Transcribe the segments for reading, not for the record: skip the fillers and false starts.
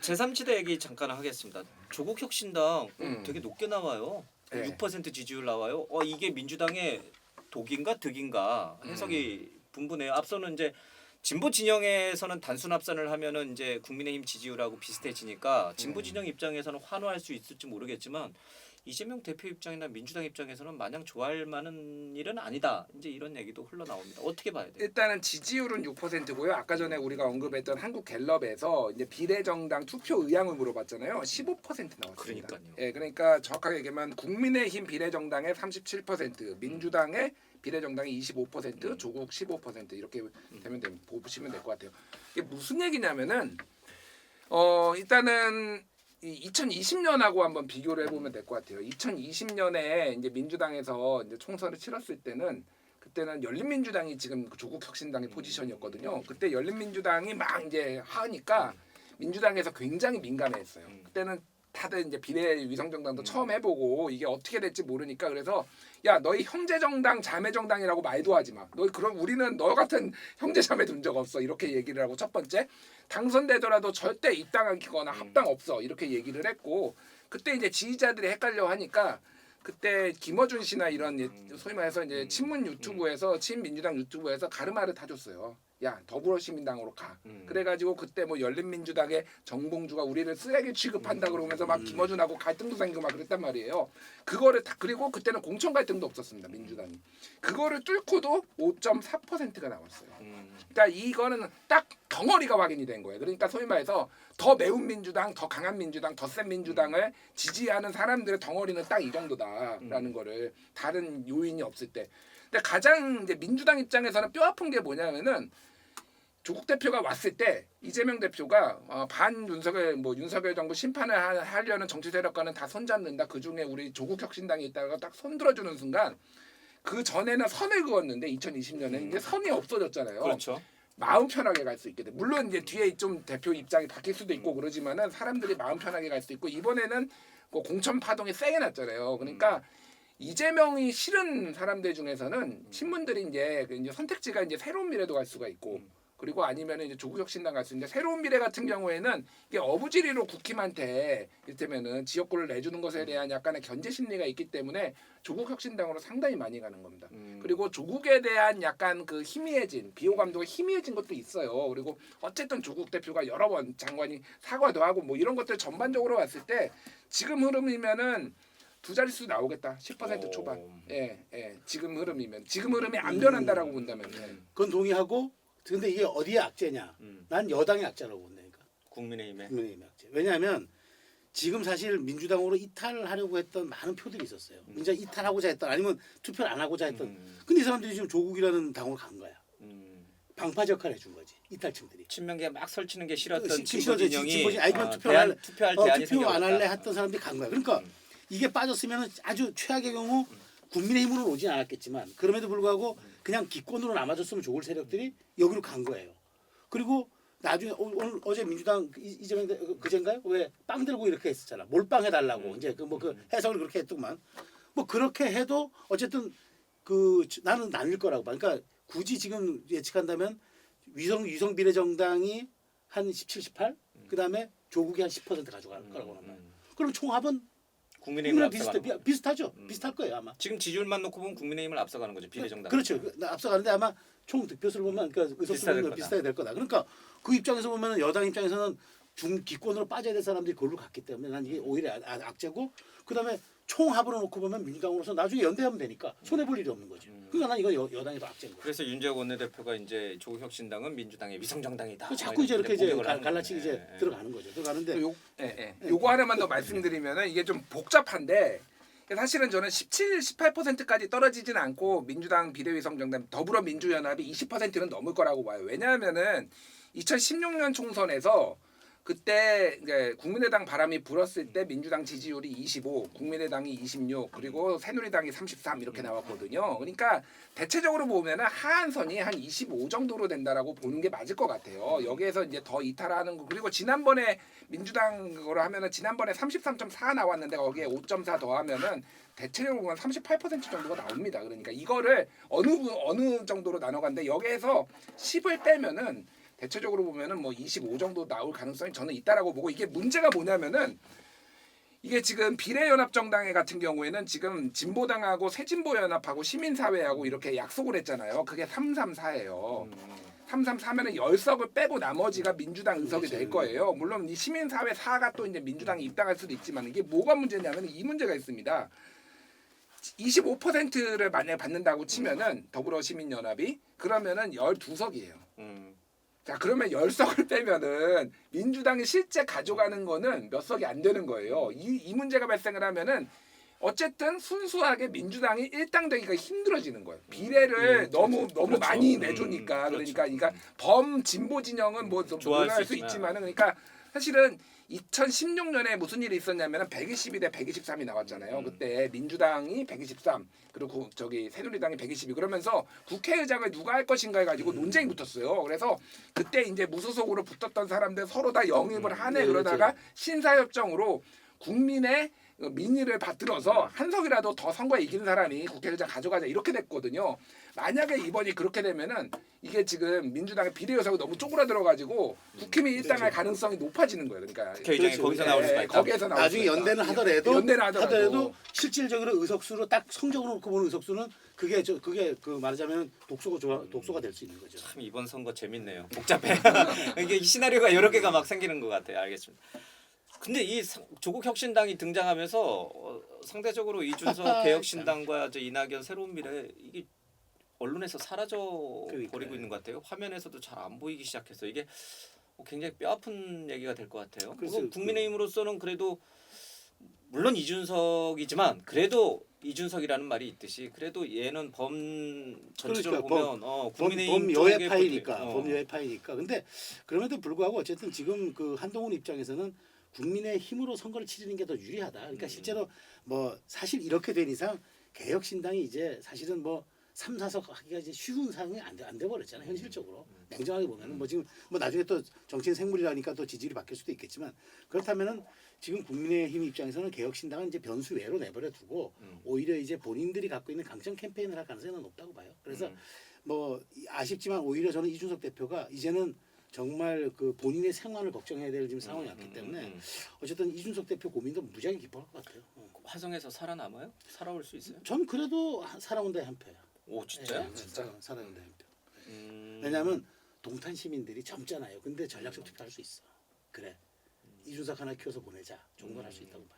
제3지대 얘기 잠깐 하겠습니다. 조국 혁신당 되게 높게 나와요. 네. 6% 지지율 나와요. 이게 민주당의 독인가 득인가 해석이 분분해요. 앞서는 이제 진보 진영에서는 단순 합산을 하면은 이제 국민의힘 지지율하고 비슷해지니까 진보 진영 입장에서는 환호할 수 있을지 모르겠지만 이재명 대표 입장이나 민주당 입장에서는 마냥 좋아할 만한 일은 아니다. 이제 이런 얘기도 흘러나옵니다. 어떻게 봐야 돼요? 일단은 지지율은 6%고요. 아까 전에 우리가 언급했던 한국갤럽에서 이제 비례정당 투표 의향을 물어봤잖아요. 15% 나왔습니다. 그러니까요. 예, 그러니까 정확하게 얘기하면 국민의힘 비례정당의 37%, 민주당의 비례정당이 25%, 조국 15% 이렇게 되면 보시면 될 것 같아요. 이게 무슨 얘기냐면은 일단은 2020년하고 한번 비교를 해보면 될 것 같아요. 2020년에 이제 민주당에서 이제 총선을 치렀을 때는 그때는 열린민주당이 지금 조국 혁신당의 포지션이었거든요. 그때 열린민주당이 막 이제 하니까 민주당에서 굉장히 민감해했어요. 그때는 다들 이제 비례위성정당도 처음 해보고 이게 어떻게 될지 모르니까 그래서 야 너희 형제정당 자매정당이라고 말도 하지 마. 너희 그럼 우리는 너 같은 형제자매 둔 적 없어. 이렇게 얘기를 하고 첫 번째 당선되더라도 절대 입당하거나 합당 없어. 이렇게 얘기를 했고 그때 이제 지지자들이 헷갈려 하니까 그때 김어준 씨나 이런 소위 말해서 이제 친문 유튜브에서 친민주당 유튜브에서 가르마를 타줬어요. 야 더불어시민당으로 가. 그래가지고 그때 뭐 열린민주당의 정봉주가 우리를 쓰레기 취급한다 그러면서 막 김어준하고 갈등도 생기고 막 그랬단 말이에요. 그거를 다 그리고 그때는 공천 갈등도 없었습니다. 민주당이. 그거를 뚫고도 5.4%가 나왔어요. 그러니까 이거는 딱 덩어리가 확인이 된 거예요. 그러니까 소위 말해서 더 매운 민주당, 더 강한 민주당, 더 센 민주당을 지지하는 사람들의 덩어리는 딱 이 정도다라는 거를 다른 요인이 없을 때. 근데 가장 이제 민주당 입장에서는 뼈 아픈 게 뭐냐면은 조국 대표가 왔을 때 이재명 대표가 반 윤석열 윤석열 정부 심판을 하려는 정치 세력과는 다 손잡는다. 그 중에 우리 조국 혁신당이 있다가 딱 손들어주는 순간 그 전에는 선을 그었는데 2020년에 이제 선이 없어졌잖아요. 그렇죠. 마음 편하게 갈 수 있게 돼. 물론 이제 뒤에 좀 대표 입장이 바뀔 수도 있고 그러지만은 사람들이 마음 편하게 갈 수 있고 이번에는 그 공천 파동이 세게 났잖아요. 그러니까 이재명이 싫은 사람들 중에서는 친문들이 이제 선택지가 이제 새로운 미래도 갈 수가 있고 그리고 아니면 이제 조국혁신당 갈 수 있는데 새로운 미래 같은 경우에는 이게 어부지리로 국힘한테 이를테면은 지역구를 내주는 것에 대한 약간의 견제 심리가 있기 때문에 조국혁신당으로 상당히 많이 가는 겁니다. 그리고 조국에 대한 약간 그 희미해진 비호감도가 희미해진 것도 있어요. 그리고 어쨌든 조국 대표가 여러 번 장관이 사과도 하고 뭐 이런 것들 전반적으로 봤을 때 지금 흐름이면은 두 자릿수 나오겠다. 10% 초반. 예. 지금 흐름이 안 변한다라고 본다면. 그건 동의하고 근데 이게 어디의 악재냐? 난 여당의 악재라고 본다니까. 국민의힘에. 국민의힘의 악재. 왜냐하면 지금 사실 민주당으로 이탈을 하려고 했던 많은 표들이 있었어요. 민주당 이탈하고자 했던 아니면 투표를 안 하고자 했던. 근데 이 사람들이 지금 조국이라는 당으로 간 거야. 방파제 역할을 해준 거지. 이탈층들이. 친명계 막 설치는 게 싫었던 진보 진영이 아이건 투표할 투표할 대안이 투표 안 할래 생겨버렸다. 했던 사람들이 간 거야. 그러니까 이게 빠졌으면 아주 최악의 경우 국민의힘으로 오진 않았겠지만 그럼에도 불구하고 그냥 기권으로 남아줬으면 좋을 세력들이 여기로 간 거예요. 그리고 나중에 오늘 어제 민주당 이재명 그젠가요? 왜 빵 들고 이렇게 했었잖아. 몰빵 해달라고 이제 그 해석을 그렇게 했더만 뭐 그렇게 해도 어쨌든 나는 나뉠 거라고 봐. 그러니까 굳이 지금 예측한다면 위성 비례정당이 한 17, 18, 그다음에 조국이 한 10% 가져갈 거라고 합니다. 그럼 총합은 국민의힘을 비슷하죠. 비슷할 거예요 아마. 지금 지지율만 놓고 보면 국민의힘을 앞서가는 거죠. 비례정당. 그렇죠. 앞서가는데 아마 총 득표수를 보면 그러니까 의석수는 비슷하게 될 거다. 그러니까 그 입장에서 보면 여당 입장에서는 중기권으로 빠져야 될 사람들이 그걸로 갔기 때문에 난 이게 오히려 악재고 그다음에 총합으로 놓고 보면 민주당으로서 나중에 연대하면 되니까 손해볼 일이 없는 거죠. 그러니까 난 이거 여당이 더 악재인 거예요. 그래서 윤재욱 원내대표가 이제 조국혁신당은 민주당의 위성정당이다. 자꾸 이제 이렇게 갈라치기 이제 들어가는 거죠. 들어가는데 요거 하나만 더 말씀드리면은 이게 좀 복잡한데 사실은 저는 17, 18%까지 떨어지진 않고 민주당 비례위성정당 더불어민주연합이 20%는 넘을 거라고 봐요. 왜냐하면은 2016년 총선에서 그때 이제 국민의당 바람이 불었을 때 민주당 지지율이 25, 국민의당이 26, 그리고 새누리당이 33 이렇게 나왔거든요. 그러니까 대체적으로 보면은 하한선이 한 25 정도로 된다라고 보는 게 맞을 것 같아요. 여기에서 이제 더 이탈하는 거 그리고 지난번에 민주당 그거를 하면은 지난번에 33.4 나왔는데 거기에 5.4 더하면은 대체적으로 보면 38% 정도가 나옵니다. 그러니까 이거를 어느 정도로 나눠간데 여기에서 10을 빼면은 대체적으로 보면은 뭐 25 정도 나올 가능성이 저는 있다라고 보고 이게 문제가 뭐냐면은 이게 지금 비례연합정당회 같은 경우에는 지금 진보당하고 새진보연합하고 시민사회하고 이렇게 약속을 했잖아요. 그게 334예요. 334면은 10석을 빼고 나머지가 민주당 의석이 될 거예요. 물론 이 시민사회 4가 또 이제 민주당이 입당할 수도 있지만 이게 뭐가 문제냐면 이 문제가 있습니다. 25%를 만약에 받는다고 치면은 더불어시민연합이 그러면은 12석이에요. 자 그러면 10석을 빼면은 민주당이 실제 가져가는 거는 몇 석이 안 되는 거예요. 이 문제가 발생을 하면은 어쨌든 순수하게 민주당이 일당되기가 힘들어지는 거예요. 비례를 너무 그렇죠. 많이 내주니까 그러니까 범 진보 진영은 뭐 좋아할 논할 수 수 있지만. 있지만은 그러니까 사실은 2016년에 무슨 일이 있었냐면은 122대 123이 나왔잖아요. 그때 민주당이 123 그리고 저기 새누리당이 122 그러면서 국회의장을 누가 할 것인가 해가지고 논쟁이 붙었어요. 그래서 그때 이제 무소속으로 붙었던 사람들 서로 다 영입을 하네 그러다가 신사협정으로 국민의 민의를 받들어서 한 석이라도 더 선거에 이기는 사람이 국회의장 가져가자 이렇게 됐거든요. 만약에 이번이 그렇게 되면은 이게 지금 민주당의 비례의석이 너무 쪼그라들어가지고 국힘이 일당할 가능성이 높아지는 거예요. 그러니까 국회의장이 그렇죠. 거기서 나올 수가 있다. 거기에서 나올 나중에 수가 있다. 연대는 하더라도 실질적으로 의석수로 딱 성적으로 놓고 보는 의석수는 그게 그 말하자면 독소가 될 수 있는 거죠. 참 이번 선거 재밌네요. 복잡해. 이게 시나리오가 여러 개가 막 생기는 것 같아요. 알겠습니다. 근데 이 조국 혁신당이 등장하면서 상대적으로 이준석 개혁신당과 저 이낙연 새로운 미래 이게 언론에서 사라져 버리고 있는 것 같아요. 화면에서도 잘 안 보이기 시작해서 이게 굉장히 뼈아픈 얘기가 될 것 같아요. 그래서 국민의힘으로서는 그래도 물론 이준석이지만 그래도 이준석이라는 말이 있듯이 그래도 얘는 전체적으로 보면 국민의힘 범여의 쪽에 파이니까 붙어- 범여의 파이니까. 근데 그럼에도 불구하고 어쨌든 지금 그 한동훈 입장에서는 국민의 힘으로 선거를 치르는 게 더 유리하다. 그러니까 실제로 뭐 사실 이렇게 된 이상 개혁신당이 이제 사실은 뭐 3, 4석 하기가 이제 쉬운 상황이 안 돼 버렸잖아요. 현실적으로 냉정하게 보면은 뭐 지금 뭐 나중에 또 정치인 생물이라니까 또 지지율이 바뀔 수도 있겠지만 그렇다면은 지금 국민의힘 입장에서는 개혁신당은 이제 변수 외로 내버려 두고 오히려 이제 본인들이 갖고 있는 강점 캠페인을 할 가능성이 높다고 봐요. 그래서 뭐 아쉽지만 오히려 저는 이준석 대표가 이제는 정말 그 본인의 생활을 걱정해야 될 지금 상황이 왔기 때문에 어쨌든 이준석 대표 고민도 무지하게 깊어할 것 같아요. 화성에서 살아남아요? 살아올 수 있어요? 전 그래도 살아온다에 한 표야. 오 진짜요? 네, 진짜 살아온다에 한 표. 왜냐하면 동탄 시민들이 젊잖아요. 근데 전략적 투표할 수 있어. 그래. 이준석 하나 키워서 보내자. 좋은 걸 할 수 있다고 봐요.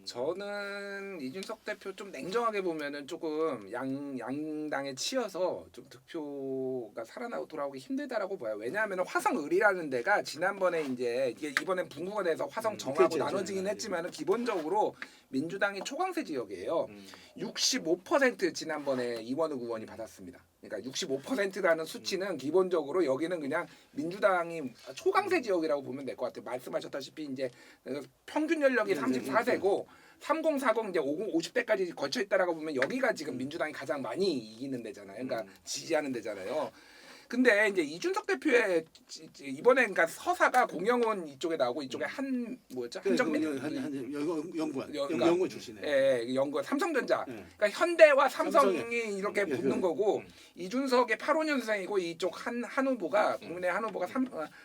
저는 이준석 대표 좀 냉정하게 보면은 조금 양당에 치여서 좀 득표가 살아나고 돌아오기 힘들다라고 봐요. 왜냐하면 화성을이라는 데가 지난번에 이제 이게 이번엔 분구가 돼서 화성 정하고 그렇죠. 나눠지긴 했지만은 기본적으로 민주당이 초강세 지역이에요. 65% 지난번에 이원우 의원이 받았습니다. 그러니까 65%라는 수치는 기본적으로 여기는 그냥 민주당이 초강세 지역이라고 보면 될 것 같아요. 말씀하셨다시피 이제 평균 연령이 34세고 3040 이제 50대까지 걸쳐 있다라고 보면 여기가 지금 민주당이 가장 많이 이기는 데잖아요. 그러니까 지지하는 데잖아요. 근데 이제 이준석 대표의 이번에 그러니까 서사가 공영원 이쪽에 나오고 이쪽에 한정민 연구원 출신에. 예, 연구원 삼성전자. 그러니까 현대와 삼성이 이렇게 붙는 거고 이준석의 85년생이고 이쪽 한 후보가 국민의 한 후보가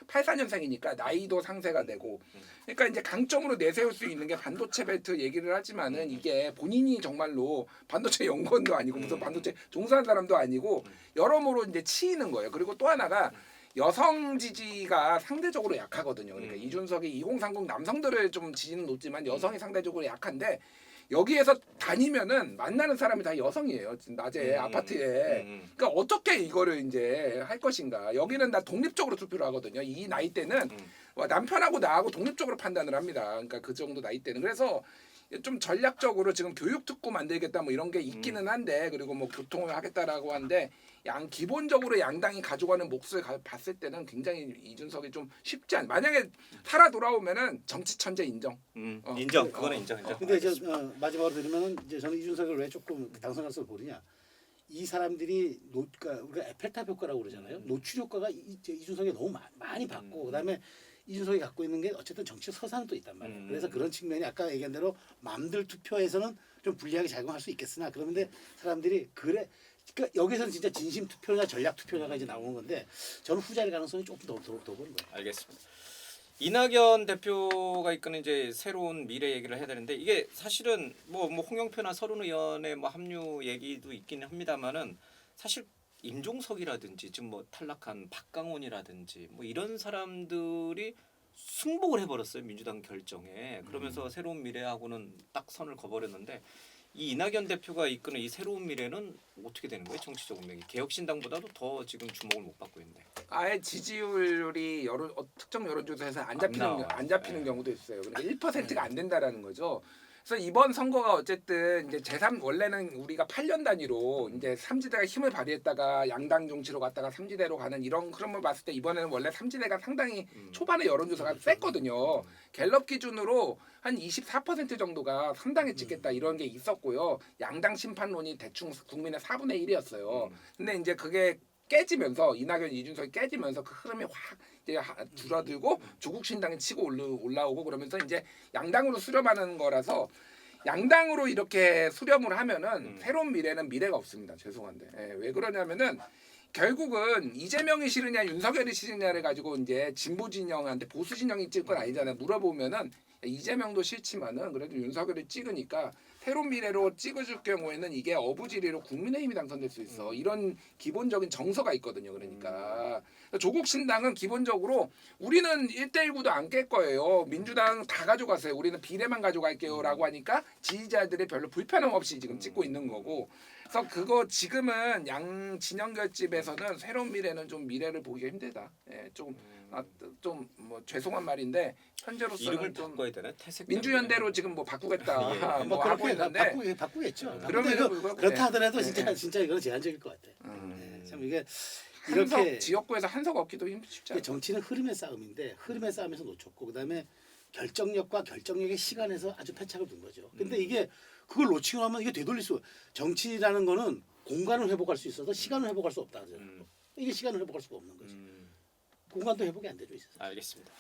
84년생이니까 나이도 상세가 되고. 그러니까 이제 강점으로 내세울 수 있는 게 반도체 벨트 얘기를 하지만은 이게 본인이 정말로 반도체 연구원도 아니고 무슨 반도체 종사한 사람도 아니고 여러모로 이제 치이는 거예요. 그리고 또 하나가 여성 지지가 상대적으로 약하거든요. 그러니까 이준석이 2030 남성들을 좀 지지는 높지만 여성이 상대적으로 약한데 여기에서 다니면은 만나는 사람이 다 여성이에요. 낮에 아파트에. 그러니까 어떻게 이거를 이제 할 것인가. 여기는 나 독립적으로 투표를 하거든요. 이 나이 때는 남편하고 나하고 독립적으로 판단을 합니다. 그러니까 그 정도 나이 때는. 그래서 좀 전략적으로 지금 교육특구 만들겠다 뭐 이런 게 있기는 한데 그리고 뭐 교통을 하겠다라고 하는데 기본적으로 양당이 가져가는 몫을 봤을 때는 굉장히 이준석이 좀 쉽지 않. 만약에 살아 돌아오면은 정치 천재 인정. 인정. 그거는 인정. 근데 이제 마지막으로 들으면은 이제 저는 이준석을 왜 조금 당선 가능성을 보느냐. 이 사람들이 그러니까 우리가 에펠탑 효과라고 그러잖아요. 노출 효과가 이준석이 너무 많이 받고 그다음에 이준석이 갖고 있는 게 어쨌든 정치 서사는 또 있단 말이에요. 그래서 그런 측면이 아까 얘기한 대로 맘들 투표에서는 좀 불리하게 작용할 수 있겠으나 그런데 사람들이 그래 그러니까 여기서는 진짜 진심 투표냐 전략 투표냐가 이제 나오는 건데 저는 후자일 가능성이 조금 더 보는 거예요. 알겠습니다. 이낙연 대표가 이끄는 이제 새로운 미래 얘기를 해야 되는데 이게 사실은 뭐 홍영표나 서른 의원의 뭐 합류 얘기도 있긴 합니다만은 사실 임종석이라든지 지금 뭐 탈락한 박강원이라든지 뭐 이런 사람들이 승복을 해버렸어요 민주당 결정에. 그러면서 새로운 미래하고는 딱 선을 그어버렸는데 이 이낙연 대표가 이끄는 이 새로운 미래는 어떻게 되는 거예요? 정치적 운명이 개혁신당보다도 더 지금 주목을 못 받고 있는데. 아예 지지율이 특정 여론조사에서 안 나와. 잡히는 경우도 있어요. 그러니까 1%가 안 된다라는 거죠. 그래서 이번 선거가 어쨌든 이제 원래는 우리가 8년 단위로 이제 삼지대가 힘을 발휘했다가 양당 정치로 갔다가 삼지대로 가는 이런 흐름을 봤을 때 이번에는 원래 삼지대가 상당히 초반에 여론조사가 셌거든요. 갤럽 기준으로 한 24% 정도가 상당히 찍겠다 이런 게 있었고요. 양당 심판론이 대충 국민의 4분의 1이었어요. 근데 이제 그게 깨지면서 이낙연, 이준석이 깨지면서 그 흐름이 확 이제 줄어들고 조국 신당이 치고 올라오고 그러면서 이제 양당으로 수렴하는 거라서 양당으로 이렇게 수렴을 하면은 새로운 미래는 미래가 없습니다. 죄송한데 왜 그러냐면은 결국은 이재명이 싫으냐 윤석열이 싫으냐를 가지고 이제 진보 진영한테 보수 진영이 찍을 건 아니잖아요. 물어보면은 이재명도 싫지만은 그래도 윤석열이 찍으니까 새로운 미래로 찍어줄 경우에는 이게 어부지리로 국민의힘이 당선될 수 있어. 이런 기본적인 정서가 있거든요. 그러니까 조국 신당은 기본적으로 우리는 1대1구도 안 깰 거예요. 민주당 다 가져갔어요. 우리는 비례만 가져갈게요라고 하니까 지지자들이 별로 불편함 없이 지금 찍고 있는 거고. 그래서 그거 지금은 양 진영 결집에서는 새로운 미래는 좀 미래를 보기가 힘들다. 예, 좀 뭐 죄송한 말인데 현재로서는 이름을 좀 바꿔야 되나? 태색 민주연대로 지금 뭐 바꾸겠다 예. 뭐 하고 있는데 바꾸겠죠. 그럼에도 불구하고 그렇다 하더라도 네. 진짜 이건 제한적일 것 같아. 참 이게 한석 이렇게 지역구에서 한석 얻기도 쉽지 않아. 정치는 흐름의 싸움인데 흐름의 싸움에서 놓쳤고 그다음에 결정력과 결정력의 시간에서 아주 패착을 둔 거죠. 근데 이게 그걸 놓치고 나면 이게 되돌릴 수 정치라는 거는 공간을 회복할 수 있어도 시간을 회복할 수 없다 그러잖아요. 이게 시간을 회복할 수가 없는 거지. 공간도 회복이 안 되죠. 이 세상에. 알겠습니다.